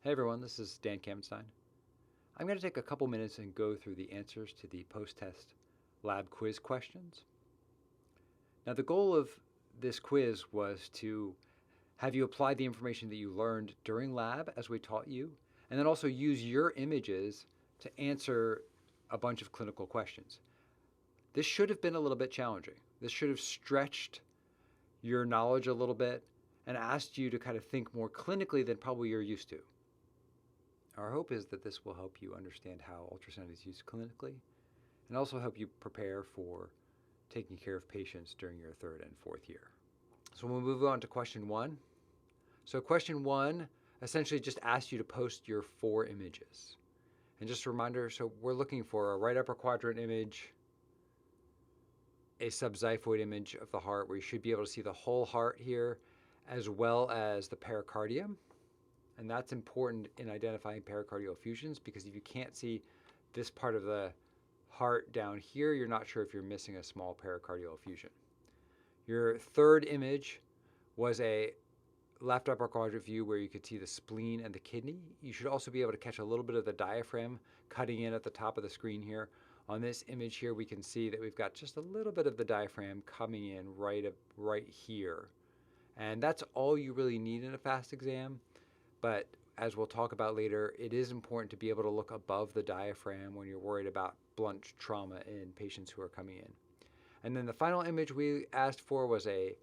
Hey everyone, this is Dan Kamenstein. I'm going to take a couple minutes and go through the answers to the post-test lab quiz questions. Now the goal of this quiz was to have you apply the information that you learned during lab as we taught you, and then also use your images to answer a bunch of clinical questions. This should have been a little bit challenging. This should have stretched your knowledge a little bit and asked you to kind of think more clinically than probably you're used to. Our hope is that this will help you understand how ultrasound is used clinically and also help you prepare for taking care of patients during your third and fourth year. So we'll move on to question one. So question one essentially just asks you to post your 4 images. And just a reminder, so we're looking for a right upper quadrant image, a subxiphoid image of the heart where you should be able to see the whole heart here, as well as the pericardium. And that's important in identifying pericardial effusions because if you can't see this part of the heart down here, you're not sure if you're missing a small pericardial effusion. Your third image was a left upper quadrant view where you could see the spleen and the kidney. You should also be able to catch a little bit of the diaphragm cutting in at the top of the screen here. On this image here, we can see that we've got just a little bit of the diaphragm coming in right here. And that's all you really need in a FAST exam. But as we'll talk about later, it is important to be able to look above the diaphragm when you're worried about blunt trauma in patients who are coming in. And then the final image we asked for was a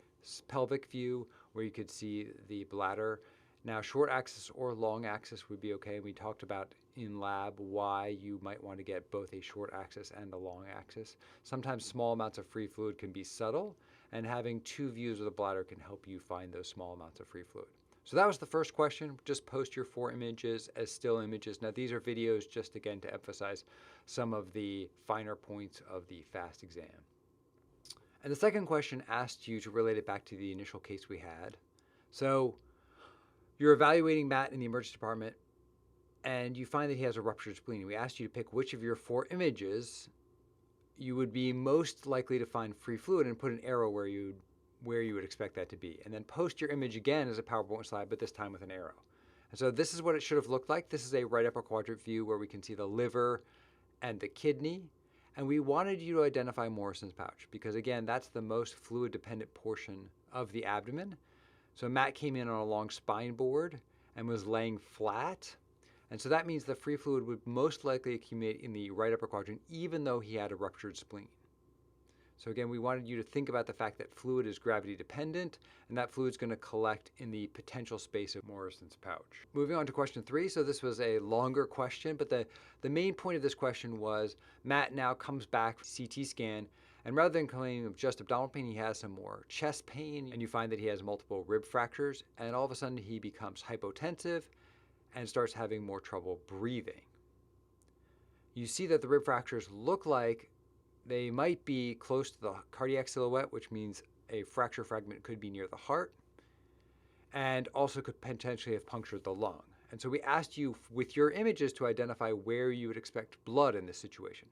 pelvic view where you could see the bladder. Now, short axis or long axis would be okay. We talked about in lab why you might want to get both a short axis and a long axis. Sometimes small amounts of free fluid can be subtle, and having 2 views of the bladder can help you find those small amounts of free fluid. So that was the first question. Just post your 4 images as still images. Now these are videos just again to emphasize some of the finer points of the FAST exam. And the second question asked you to relate it back to the initial case we had. So you're evaluating Matt in the emergency department and you find that he has a ruptured spleen. We asked you to pick which of your 4 images you would be most likely to find free fluid and put an arrow where you would expect that to be. And then post your image again as a PowerPoint slide, but this time with an arrow. And so this is what it should have looked like. This is a right upper quadrant view where we can see the liver and the kidney. And we wanted you to identify Morrison's pouch because again, that's the most fluid dependent portion of the abdomen. So Matt came in on a long spine board and was laying flat. And so that means the free fluid would most likely accumulate in the right upper quadrant, even though he had a ruptured spleen. So again, we wanted you to think about the fact that fluid is gravity dependent, and that fluid is going to collect in the potential space of Morrison's pouch. Moving on to question 3. So this was a longer question, but the main point of this question was Matt now comes back CT scan, and rather than complaining of just abdominal pain, he has some more chest pain, and you find that he has multiple rib fractures, and all of a sudden he becomes hypotensive and starts having more trouble breathing. You see that the rib fractures look like they might be close to the cardiac silhouette, which means a fracture fragment could be near the heart and also could potentially have punctured the lung. And so we asked you with your images to identify where you would expect blood in this situation.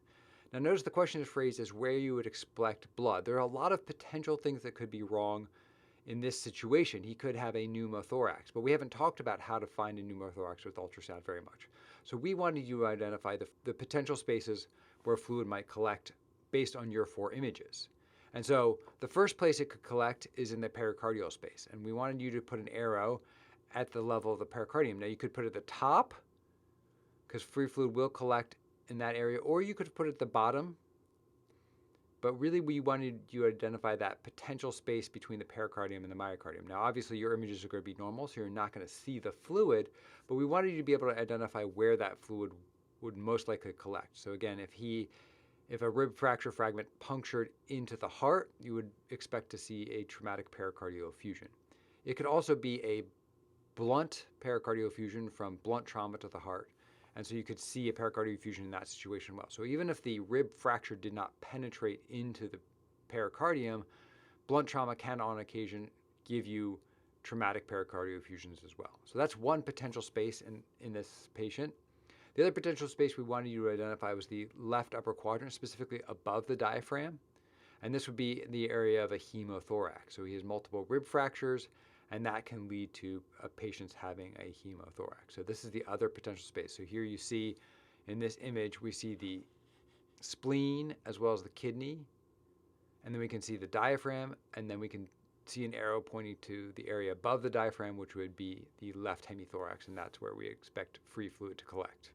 Now notice the question is phrased as where you would expect blood. There are a lot of potential things that could be wrong in this situation. He could have a pneumothorax, but we haven't talked about how to find a pneumothorax with ultrasound very much. So we wanted you to identify the potential spaces where fluid might collect based on your 4 images. And so the first place it could collect is in the pericardial space. And we wanted you to put an arrow at the level of the pericardium. Now you could put it at the top because free fluid will collect in that area, or you could put it at the bottom. But really we wanted you to identify that potential space between the pericardium and the myocardium. Now obviously your images are going to be normal, so you're not going to see the fluid, but we wanted you to be able to identify where that fluid would most likely collect. So again, if a rib fracture fragment punctured into the heart, you would expect to see a traumatic pericardial effusion. It could also be a blunt pericardial effusion from blunt trauma to the heart. And so you could see a pericardial effusion in that situation well. So even if the rib fracture did not penetrate into the pericardium, blunt trauma can on occasion give you traumatic pericardial effusions as well. So that's one potential space in this patient. The other potential space we wanted you to identify was the left upper quadrant, specifically above the diaphragm. And this would be the area of a hemothorax. So he has multiple rib fractures, and that can lead to patients having a hemothorax. So this is the other potential space. So here you see in this image, we see the spleen as well as the kidney, and then we can see the diaphragm, and then we can see an arrow pointing to the area above the diaphragm, which would be the left hemithorax, and that's where we expect free fluid to collect.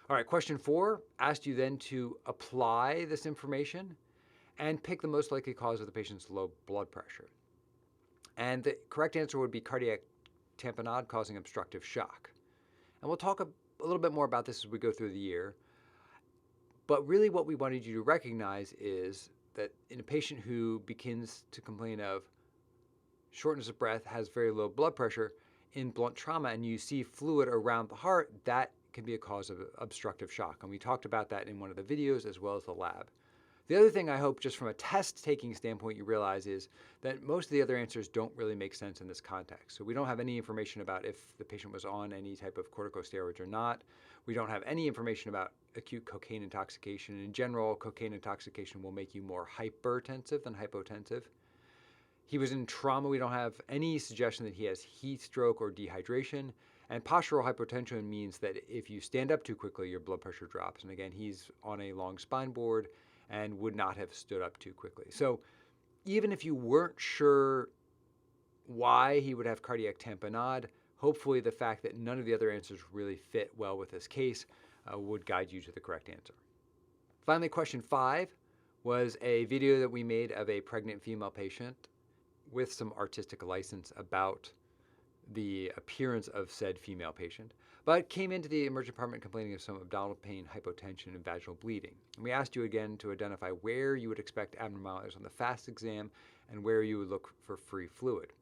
All right, question 4 asked you then to apply this information and pick the most likely cause of the patient's low blood pressure. And the correct answer would be cardiac tamponade causing obstructive shock. And we'll talk a little bit more about this as we go through the year. But really what we wanted you to recognize is that in a patient who begins to complain of shortness of breath, has very low blood pressure, in blunt trauma, and you see fluid around the heart, that can be a cause of obstructive shock. And we talked about that in one of the videos as well as the lab. The other thing I hope just from a test taking standpoint you realize is that most of the other answers don't really make sense in this context. So we don't have any information about if the patient was on any type of corticosteroids or not. We don't have any information about acute cocaine intoxication. In general, cocaine intoxication will make you more hypertensive than hypotensive. He was in trauma. We don't have any suggestion that he has heat stroke or dehydration. And postural hypotension means that if you stand up too quickly, your blood pressure drops. And again, he's on a long spine board and would not have stood up too quickly. So even if you weren't sure why he would have cardiac tamponade, hopefully the fact that none of the other answers really fit well with this case would guide you to the correct answer. Finally, question 5 was a video that we made of a pregnant female patient with some artistic license about the appearance of said female patient, but came into the emergency department complaining of some abdominal pain, hypotension, and vaginal bleeding. And we asked you again to identify where you would expect abnormalities on the FAST exam and where you would look for free fluid.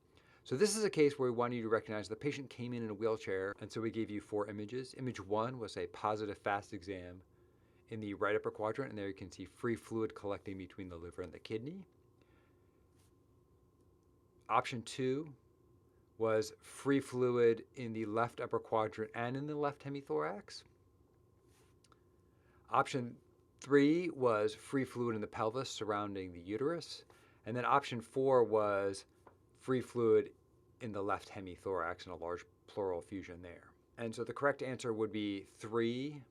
So this is a case where we wanted you to recognize the patient came in a wheelchair, and so we gave you 4 images. Image 1 was a positive FAST exam in the right upper quadrant, and there you can see free fluid collecting between the liver and the kidney. Option 2 was free fluid in the left upper quadrant and in the left hemithorax. Option 3 was free fluid in the pelvis surrounding the uterus. And then option 4 was free fluid in the left hemithorax and a large pleural effusion there. And so the correct answer would be 3,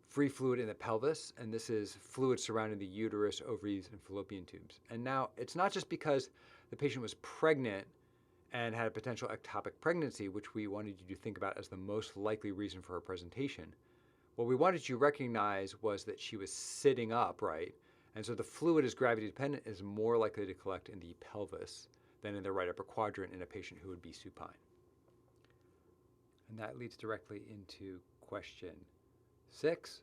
free fluid in the pelvis, and this is fluid surrounding the uterus, ovaries, and fallopian tubes. And now it's not just because the patient was pregnant and had a potential ectopic pregnancy, which we wanted you to think about as the most likely reason for her presentation. What we wanted you to recognize was that she was sitting upright, and so the fluid is gravity dependent, is more likely to collect in the pelvis than in the right upper quadrant in a patient who would be supine. And that leads directly into question 6,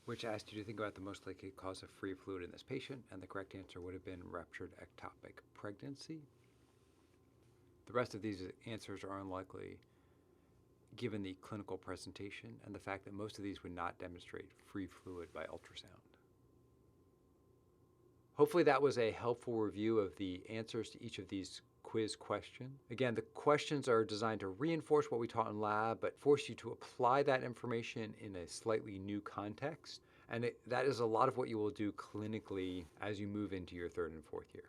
which asked you to think about the most likely cause of free fluid in this patient, and the correct answer would have been ruptured ectopic pregnancy. The rest of these answers are unlikely given the clinical presentation and the fact that most of these would not demonstrate free fluid by ultrasound. Hopefully that was a helpful review of the answers to each of these quiz questions. Again, the questions are designed to reinforce what we taught in lab, but force you to apply that information in a slightly new context. And that is a lot of what you will do clinically as you move into your 3rd and 4th year.